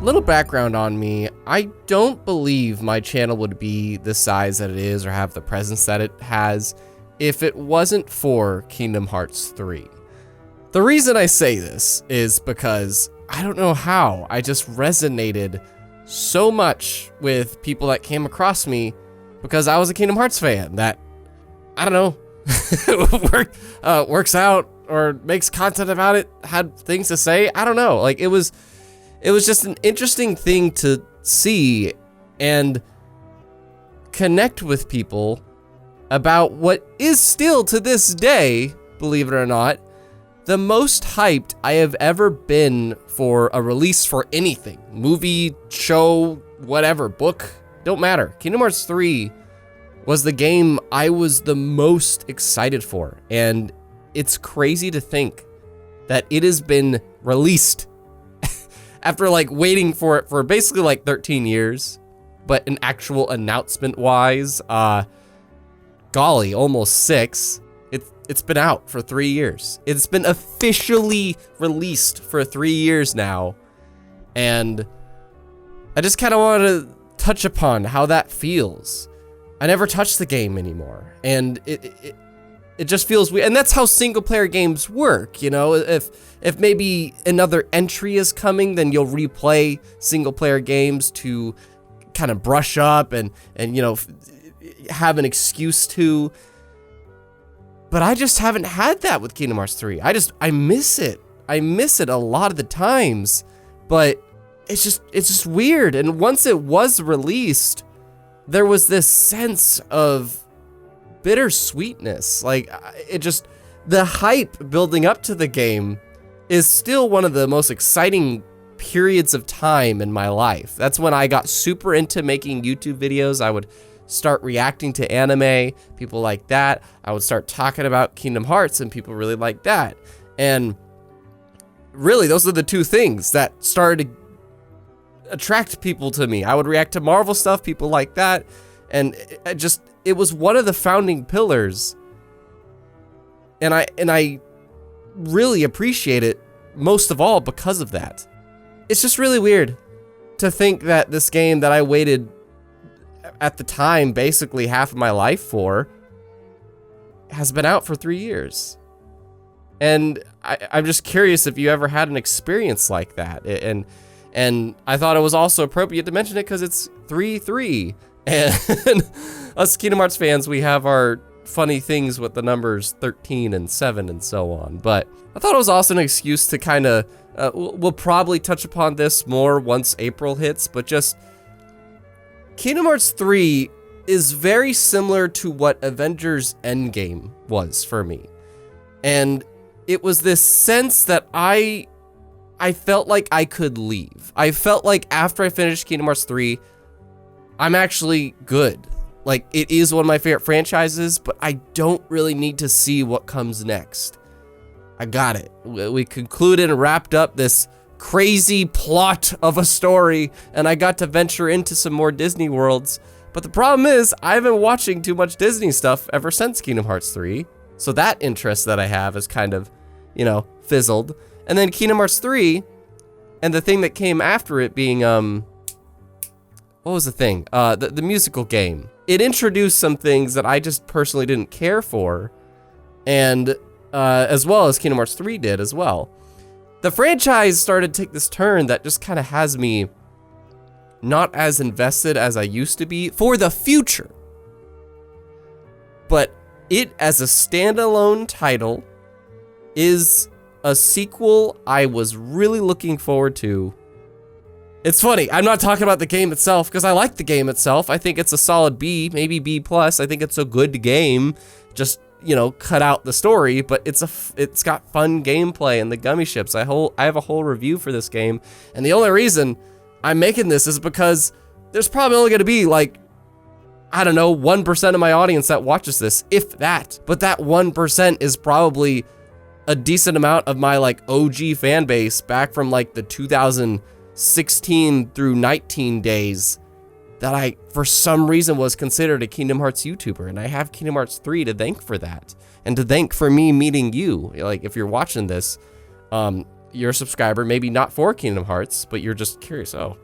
little background on me. I don't believe my channel would be the size that it is or have the presence that it has if it wasn't for Kingdom Hearts 3. The reason I say this is because I don't know how, I just resonated so much with people that came across me because I was a Kingdom Hearts fan that, I don't know, works out or makes content about it, had things to say. I don't know. Like, it was just an interesting thing to see and connect with people about what is still to this day, believe it or not, the most hyped I have ever been for a release for anything. Movie, show, whatever, book, don't matter. Kingdom Hearts 3 was the game I was the most excited for. And it's crazy to think that it has been released after like waiting for it for basically like 13 years, but an actual announcement wise, golly, almost 6. It's been out for 3 years. It's been officially released for 3 years now. And I just kind of want to touch upon how that feels. I never touch the game anymore. And it just feels weird. And that's how single player games work, you know? If maybe another entry is coming, then you'll replay single player games to kind of brush up and you know, have an excuse to. But I just haven't had that with Kingdom Hearts 3. I miss it. I miss it a lot of the times, but it's just weird. And once it was released, there was this sense of bittersweetness. Like, the hype building up to the game is still one of the most exciting periods of time in my life. That's when I got super into making YouTube videos. I would start reacting to anime, people like that. I would start talking about Kingdom Hearts and people really like that. And really, those are the two things that started to attract people to me. I would react to Marvel stuff, people like that. And it was one of the founding pillars. And I really appreciate it most of all because of that. It's just really weird to think that this game that I waited at the time basically half of my life for has been out for 3 years. And I'm just curious if you ever had an experience like that. And I thought it was also appropriate to mention it because it's 3-3. And us Kingdom Hearts fans, we have our funny things with the numbers 13 and 7 and so on. But I thought it was also an excuse to kind of, we'll probably touch upon this more once April hits, but just Kingdom Hearts 3 is very similar to what Avengers Endgame was for me. And it was this sense that I felt like I could leave. I felt like after I finished Kingdom Hearts 3, I'm actually good. Like, it is one of my favorite franchises, but I don't really need to see what comes next. I got it. We concluded and wrapped up this crazy plot of a story, and I got to venture into some more Disney worlds. But the problem is, I've been watching too much Disney stuff ever since Kingdom Hearts 3. So that interest that I have is kind of, you know, fizzled. And then Kingdom Hearts 3, and the thing that came after it being, what was the thing? The musical game. It introduced some things that I just personally didn't care for, and as well as Kingdom Hearts 3 did as well. The franchise started to take this turn that just kind of has me not as invested as I used to be for the future. But it, as a standalone title, is a sequel I was really looking forward to. It's funny, I'm not talking about the game itself because I like the game itself. I think it's a solid B, maybe B+. I think it's a good game. Just, you know, cut out the story, but it's got fun gameplay and the gummy ships. I have a whole review for this game, and the only reason I'm making this is because there's probably only going to be like, I don't know, 1% of my audience that watches this, if that. But that 1% is probably a decent amount of my like OG fan base back from like the 2016 through 19 days that I, for some reason, was considered a Kingdom Hearts YouTuber, and I have Kingdom Hearts 3 to thank for that, and to thank for me meeting you. Like, if you're watching this, you're a subscriber, maybe not for Kingdom Hearts, but you're just curious. Oh,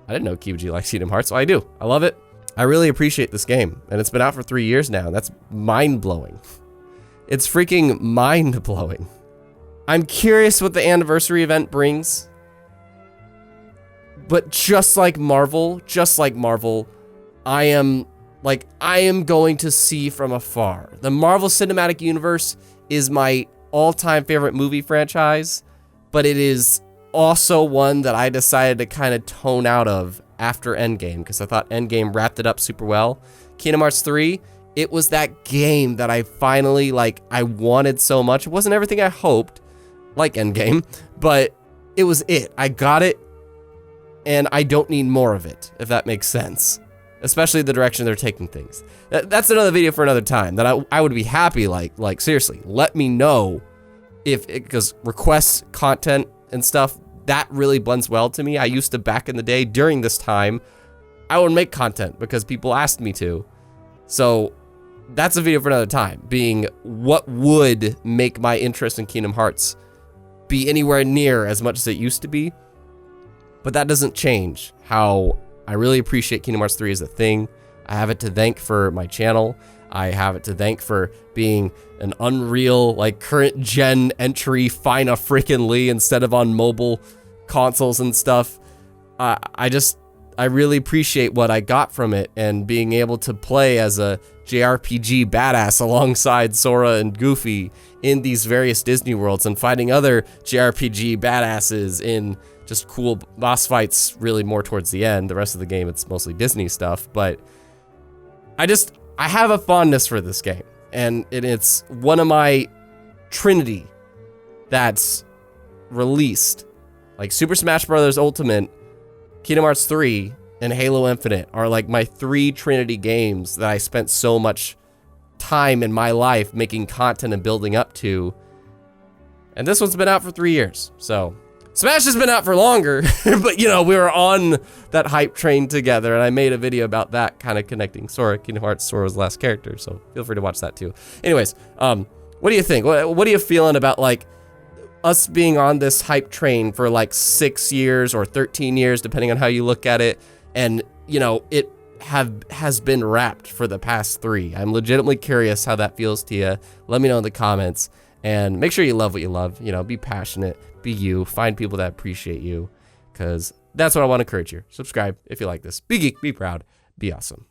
I didn't know Kibiji likes Kingdom Hearts. So I do. I love it. I really appreciate this game. And it's been out for 3 years now. And that's mind-blowing. It's freaking mind-blowing. I'm curious what the anniversary event brings. But just like Marvel, I am going to see from afar. The Marvel Cinematic Universe is my all-time favorite movie franchise, but it is also one that I decided to kind of tone out of after Endgame, because I thought Endgame wrapped it up super well. Kingdom Hearts 3, it was that game that I finally, I wanted so much. It wasn't everything I hoped, like Endgame, but it was it. I got it, and I don't need more of it, if that makes sense. Especially the direction they're taking things. That's another video for another time, that I would be happy, seriously, let me know because requests, content, and stuff, that really blends well to me. I used to, back in the day, during this time, I would make content because people asked me to. So that's a video for another time, being what would make my interest in Kingdom Hearts be anywhere near as much as it used to be. But that doesn't change how I really appreciate Kingdom Hearts 3 as a thing. I have it to thank for my channel. I have it to thank for being an Unreal, current gen entry, fina freaking Lee instead of on mobile consoles and stuff. I really appreciate what I got from it, and being able to play as a JRPG badass alongside Sora and Goofy in these various Disney worlds, and fighting other JRPG badasses in just cool boss fights, really more towards the end. The rest of the game, it's mostly Disney stuff, but I have a fondness for this game, and it's one of my trinity that's released. Like Super Smash Bros. Ultimate, Kingdom Hearts 3, and Halo Infinite are my 3 trinity games that I spent so much time in my life making content and building up to. And this one's been out for 3 years, so Smash has been out for longer, but we were on that hype train together, and I made a video about that, kind of connecting Sora, Kingdom Hearts, Sora's last character, so feel free to watch that too. Anyways, what do you think? What are you feeling about us being on this hype train for 6 years or 13 years, depending on how you look at it, and it has been wrapped for the past 3. I'm legitimately curious how that feels to you. Let me know in the comments, and make sure you love what you love. Be passionate. Be you, find people that appreciate you, because that's what I want to encourage you. Subscribe if you like this. Be geek, be proud, be awesome.